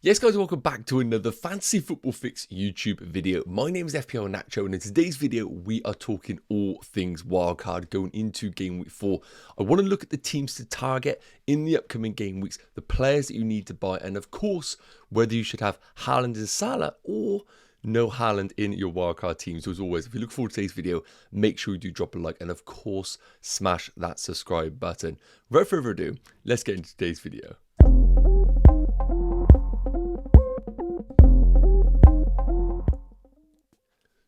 Yes guys, welcome back to another Fantasy Football Fix YouTube video. My name is FPL Nacho and in today's video we are talking all things wildcard going into game week 4. I want to look at the teams to target in the upcoming game weeks, the players that you need to buy, and of course whether you should have Haaland and Salah or no Haaland in your wildcard team. So as always, if you look forward to today's video, make sure you do drop a like and of course smash that subscribe button. Without further ado, let's get into today's video.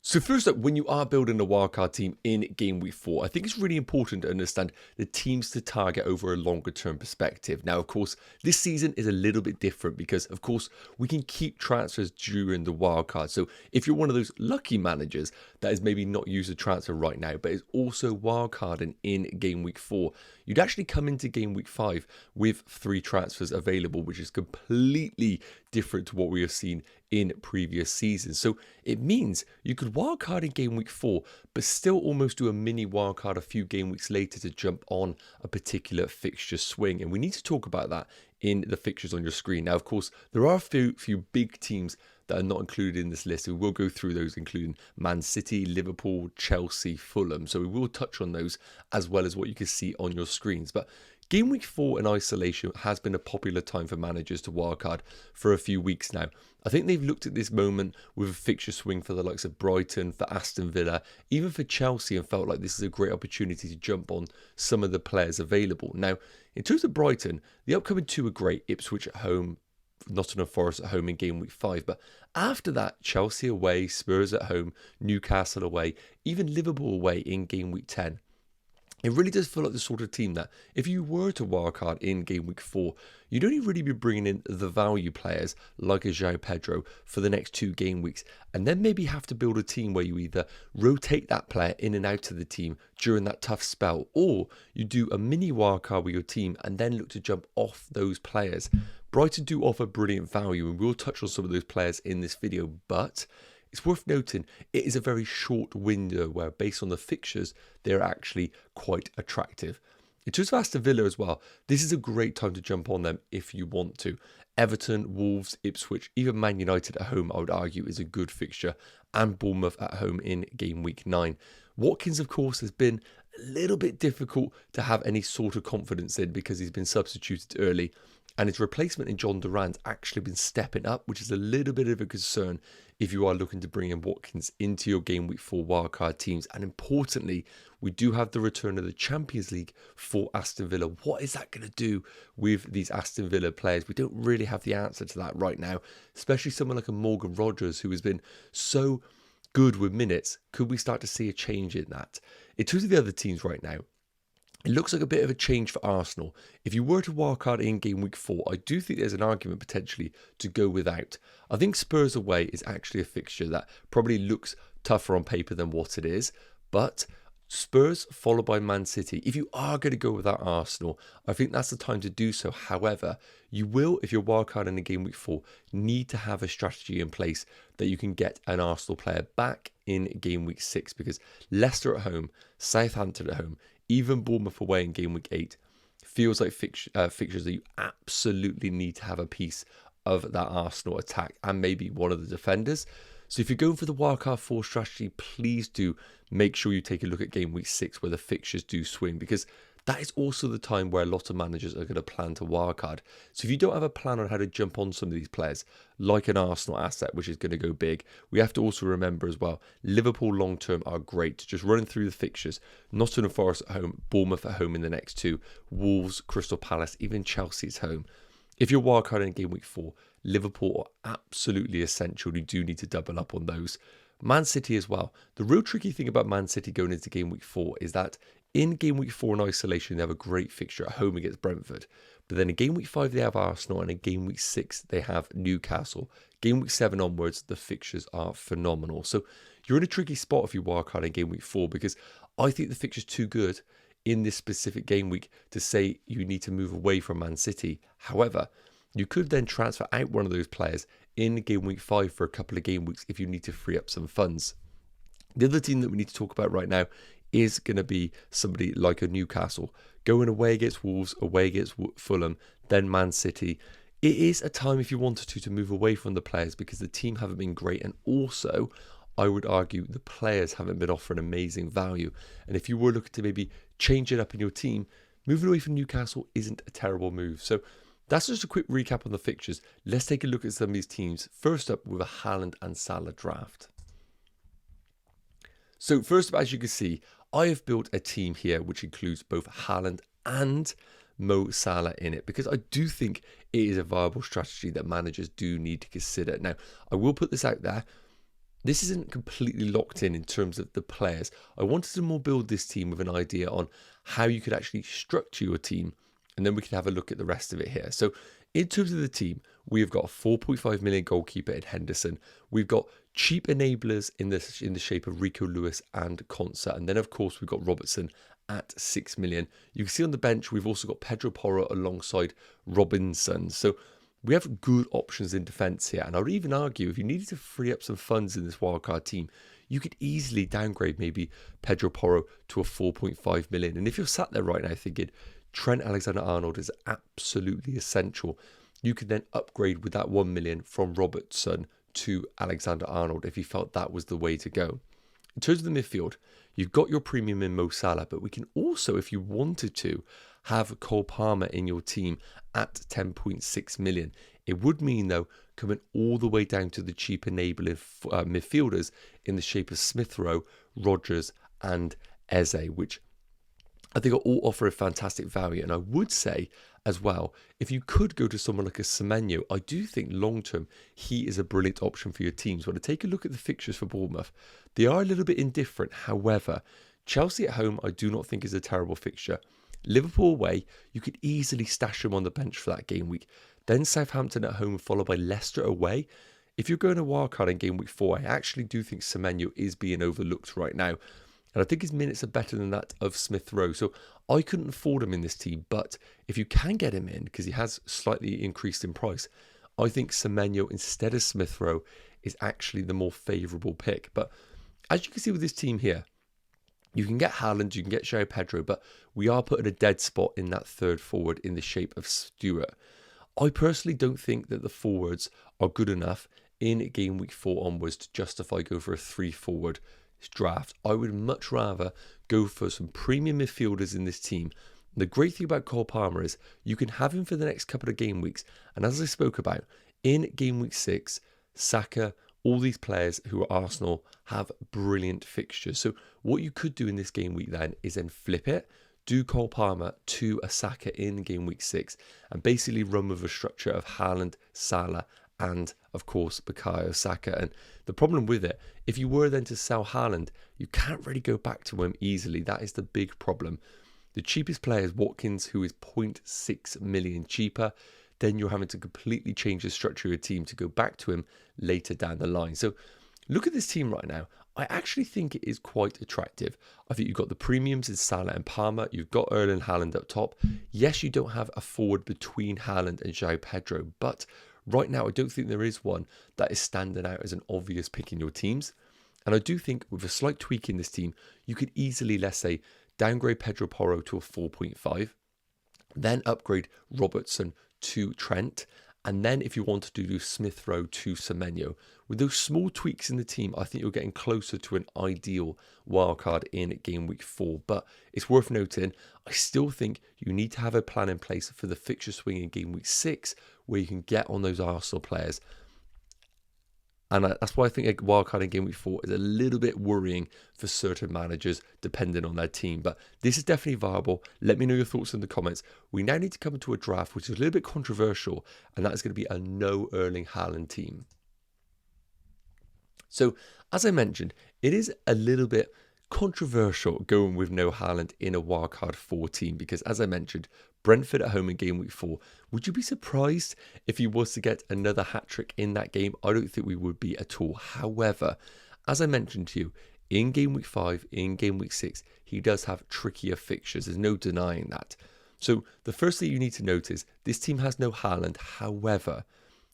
So first up, when you are building a wildcard team in game week 4, I think it's really important to understand the teams to target over a longer term perspective. Now, of course, this season is a little bit different because, of course, we can keep transfers during the wildcard. So if you're one of those lucky managers that is maybe not used a transfer right now, but is also wildcarding in game week 4, you'd actually come into game week 5 with 3 transfers available, which is completely different to what we have seen in previous seasons. So it means you could wildcard in game week 4, but still almost do a mini wildcard a few game weeks later to jump on a particular fixture swing. And we need to talk about that in the fixtures on your screen. Now, of course, there are a few big teams that are not included in this list. We will go through those, including Man City, Liverpool, Chelsea, Fulham. So we will touch on those as well as what you can see on your screens. But game week 4 in isolation has been a popular time for managers to wildcard for a few weeks now. I think they've looked at this moment with a fixture swing for the likes of Brighton, for Aston Villa, even for Chelsea, and felt like this is a great opportunity to jump on some of the players available. Now, in terms of Brighton, the upcoming 2 are great. Ipswich at home, Nottingham Forest at home in game week 5. But after that, Chelsea away, Spurs at home, Newcastle away, even Liverpool away in game week 10. It really does feel like the sort of team that if you were to wildcard in game week 4, you'd only really be bringing in the value players like a João Pedro for the next 2 game weeks, and then maybe have to build a team where you either rotate that player in and out of the team during that tough spell, or you do a mini wildcard with your team and then look to jump off those players. Brighton do offer brilliant value, and we'll touch on some of those players in this video, but it's worth noting it is a very short window where, based on the fixtures, they're actually quite attractive. In terms of Aston Villa as well, this is a great time to jump on them if you want to. Everton, Wolves, Ipswich, even Man United at home, I would argue, is a good fixture, and Bournemouth at home in game week 9. Watkins, of course, has been a little bit difficult to have any sort of confidence in because he's been substituted early, and his replacement in John Durant's actually been stepping up, which is a little bit of a concern if you are looking to bring in Watkins into your game week 4 wildcard teams. And importantly, we do have the return of the Champions League for Aston Villa. What is that going to do with these Aston Villa players? We don't really have the answer to that right now, especially someone like a Morgan Rogers who has been so good with minutes. Could we start to see a change in that? In terms of the other teams right now, it looks like a bit of a change for Arsenal. If you were to wildcard in game week 4, I do think there's an argument potentially to go without. I think Spurs away is actually a fixture that probably looks tougher on paper than what it is, but Spurs followed by Man City. If you are going to go without Arsenal, I think that's the time to do so. However, you will, if you're wildcarding in game week 4, need to have a strategy in place that you can get an Arsenal player back in game week 6, because Leicester at home, Southampton at home, even Bournemouth away in game week 8 feels like fixtures that you absolutely need to have a piece of that Arsenal attack and maybe one of the defenders. So if you're going for the wildcard 4 strategy, please do make sure you take a look at game week 6 where the fixtures do swing, because that is also the time where a lot of managers are going to plan to wildcard. So if you don't have a plan on how to jump on some of these players, like an Arsenal asset, which is going to go big, we have to also remember as well, Liverpool long-term are great. Just running through the fixtures, Nottingham Forest at home, Bournemouth at home in the next 2, Wolves, Crystal Palace, even Chelsea's home. If you're wildcarding in game week 4, Liverpool are absolutely essential. You do need to double up on those. Man City as well. The real tricky thing about Man City going into game week 4 is that in game week 4 in isolation, they have a great fixture at home against Brentford. But then in game week 5, they have Arsenal, and in game week 6, they have Newcastle. Game week 7 onwards, the fixtures are phenomenal. So you're in a tricky spot if you wildcard in game week 4, because I think the fixture's too good in this specific game week to say you need to move away from Man City. However, you could then transfer out one of those players in game week 5 for a couple of game weeks if you need to free up some funds. The other team that we need to talk about right now is going to be somebody like a Newcastle. Going away against Wolves, away against Fulham, then Man City. it is a time if you wanted to move away from the players because the team haven't been great, and also I would argue the players haven't been offering amazing value. And if you were looking to maybe change it up in your team, moving away from Newcastle isn't a terrible move. So that's just a quick recap on the fixtures. Let's take a look at some of these teams. First up with a Haaland and Salah draft. So first up, as you can see, I have built a team here which includes both Haaland and Mo Salah in it, because I do think it is a viable strategy that managers do need to consider. Now, I will put this out there. This isn't completely locked in terms of the players. I wanted to more build this team with an idea on how you could actually structure your team, and then we can have a look at the rest of it here. So in terms of the team, we've got a 4.5 million goalkeeper in Henderson. We've got cheap enablers in the shape of Rico Lewis and Konsa. And then, of course, we've got Robertson at 6 million. You can see on the bench, we've also got Pedro Porro alongside Robinson. So we have good options in defence here. And I would even argue if you needed to free up some funds in this wildcard team, you could easily downgrade maybe Pedro Porro to a 4.5 million. And if you're sat there right now thinking Trent Alexander-Arnold is absolutely essential, you could then upgrade with that 1 million from Robertson to Alexander-Arnold if you felt that was the way to go. In terms of the midfield, you've got your premium in Mo Salah, but we can also, if you wanted to, have Cole Palmer in your team at 10.6 million. It would mean, though, coming all the way down to the cheap enabling midfielders in the shape of Smith Rowe, Rodgers and Eze, which I think all offer a fantastic value. And I would say as well, if you could go to someone like a Semenyo, I do think long-term he is a brilliant option for your teams. When I take a look at the fixtures for Bournemouth, they are a little bit indifferent. However, Chelsea at home I do not think is a terrible fixture. Liverpool away, you could easily stash him on the bench for that game week. Then Southampton at home, followed by Leicester away. If you're going to wildcard in game week 4, I actually do think Semenyo is being overlooked right now. And I think his minutes are better than that of Smith Rowe. So I couldn't afford him in this team. But if you can get him in, because he has slightly increased in price, I think Semenyo instead of Smith Rowe is actually the more favourable pick. But as you can see with this team here, you can get Haaland, you can get João Pedro, but we are putting a dead spot in that third forward in the shape of Stewart. I personally don't think that the forwards are good enough in game week 4 onwards to justify go for a 3-forward draft. I would much rather go for some premium midfielders in this team. The great thing about Cole Palmer is you can have him for the next couple of game weeks. And as I spoke about, in game week 6, Saka, all these players who are Arsenal have brilliant fixtures. So what you could do in this game week then is then flip it, do Cole Palmer to a Saka in game week 6, and basically run with a structure of Haaland, Salah, and of course Bukayo Saka. And the problem with it, if you were then to sell Haaland, you can't really go back to him easily. That is the big problem. The cheapest player is Watkins, who is 0.6 million cheaper. Then you're having to completely change the structure of your team to go back to him later down the line. So look at this team right now. I actually think it is quite attractive. I think you've got the premiums in Salah and Palmer. You've got Erling Haaland up top. Yes, you don't have a forward between Haaland and João Pedro, but right now I don't think there is one that is standing out as an obvious pick in your teams. And I do think with a slight tweak in this team, you could easily, let's say, downgrade Pedro Porro to a 4.5, then upgrade Robertson to Trent, and then if you wanted to do Smith Rowe to Semenyo. With those small tweaks in the team, I think you're getting closer to an ideal wildcard in game week 4. But it's worth noting, I still think you need to have a plan in place for the fixture swing in game week 6, where you can get on those Arsenal players. And that's why I think a wildcard in game week 4 is a little bit worrying for certain managers, depending on their team. But this is definitely viable. Let me know your thoughts in the comments. We now need to come into a draft, which is a little bit controversial, and that is going to be a no Erling Haaland team. So, as I mentioned, it is a little bit controversial going with no Haaland in a wildcard 4 team, because as I mentioned, Brentford at home in game week 4. Would you be surprised if he was to get another hat-trick in that game? I don't think we would be at all. However, as I mentioned to you, in game week 5, in game week 6, he does have trickier fixtures. There's no denying that. So the first thing you need to notice, this team has no Haaland. However,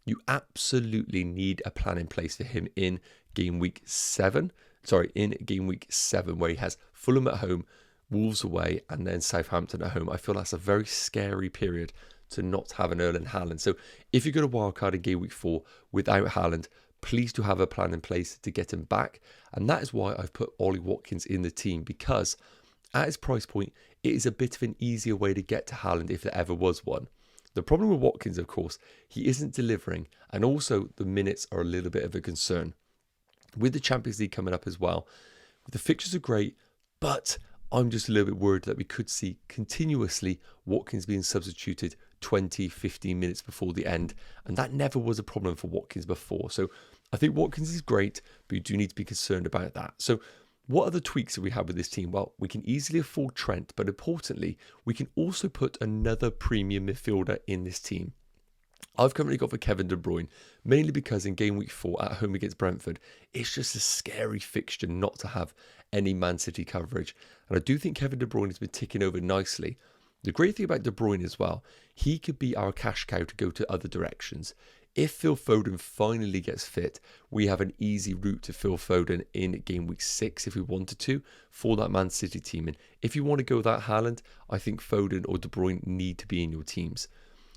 you absolutely need a plan in place for him in game week 7. In game week 7, where he has Fulham at home, Wolves away, and then Southampton at home. I feel that's a very scary period to not have an Erling Haaland. So if you're going to wildcard in Game Week 4 without Haaland, please do have a plan in place to get him back. And that is why I've put Ollie Watkins in the team, because at his price point, it is a bit of an easier way to get to Haaland if there ever was one. The problem with Watkins, of course, he isn't delivering, and also the minutes are a little bit of a concern. With the Champions League coming up as well, the fixtures are great, but I'm just a little bit worried that we could see continuously Watkins being substituted 20, 15 minutes before the end, and that never was a problem for Watkins before. So I think Watkins is great, but you do need to be concerned about that. So what other tweaks do we have with this team? Well, we can easily afford Trent, but importantly, we can also put another premium midfielder in this team. I've currently got for Kevin De Bruyne, mainly because in Game Week 4 at home against Brentford, it's just a scary fixture not to have any Man City coverage. And I do think Kevin De Bruyne has been ticking over nicely. The great thing about De Bruyne as well, he could be our cash cow to go to other directions. If Phil Foden finally gets fit, we have an easy route to Phil Foden in Game Week 6 if we wanted to for that Man City team. And if you want to go without Haaland, I think Foden or De Bruyne need to be in your teams.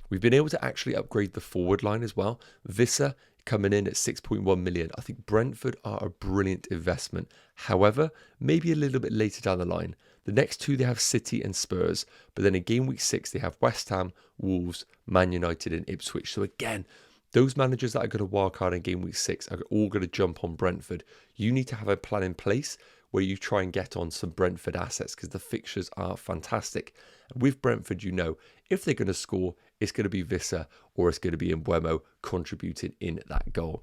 We've been able to actually upgrade the forward line as well. Vissa coming in at 6.1 million. I think Brentford are a brilliant investment. However, maybe a little bit later down the line. The next two, they have City and Spurs. But then in Game Week 6, they have West Ham, Wolves, Man United and Ipswich. So again, those managers that are going to wildcard in Game Week 6 are all going to jump on Brentford. You need to have a plan in place where you try and get on some Brentford assets because the fixtures are fantastic. And with Brentford, you know, if they're going to score, it's going to be Vissa or it's going to be Mbeumo contributing in that goal.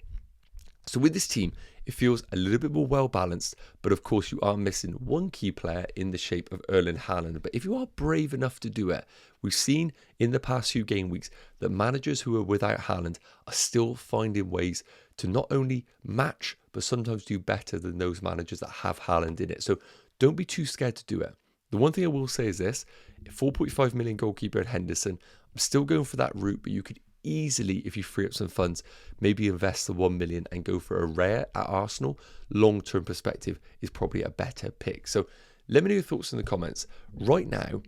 So with this team, it feels a little bit more well balanced, but of course you are missing one key player in the shape of Erling Haaland. But if you are brave enough to do it, we've seen in the past few game weeks that managers who are without Haaland are still finding ways to not only match, but sometimes do better than those managers that have Haaland in it. So don't be too scared to do it. The one thing I will say is this, 4.5 million goalkeeper at Henderson, I'm still going for that route, but you could easily, if you free up some funds, maybe invest the 1 million and go for a rare at Arsenal. Long-term perspective is probably a better pick. So let me know your thoughts in the comments. Right now,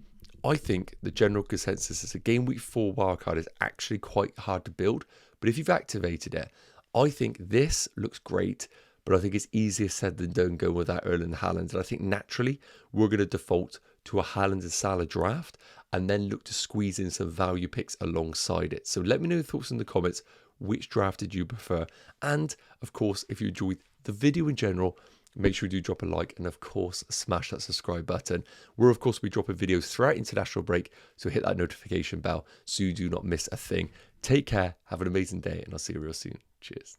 I think the general consensus is a Game Week 4 wildcard is actually quite hard to build, but if you've activated it, I think this looks great, but I think it's easier said than done going without Erling Haaland. And I think naturally we're going to default to a Haaland and Salah draft and then look to squeeze in some value picks alongside it. So let me know your thoughts in the comments. Which draft did you prefer? And of course, if you enjoyed the video in general, make sure you do drop a like and of course smash that subscribe button. We're of course be dropping videos throughout international break, so hit that notification bell so you do not miss a thing. Take care, have an amazing day, and I'll see you real soon. Cheers.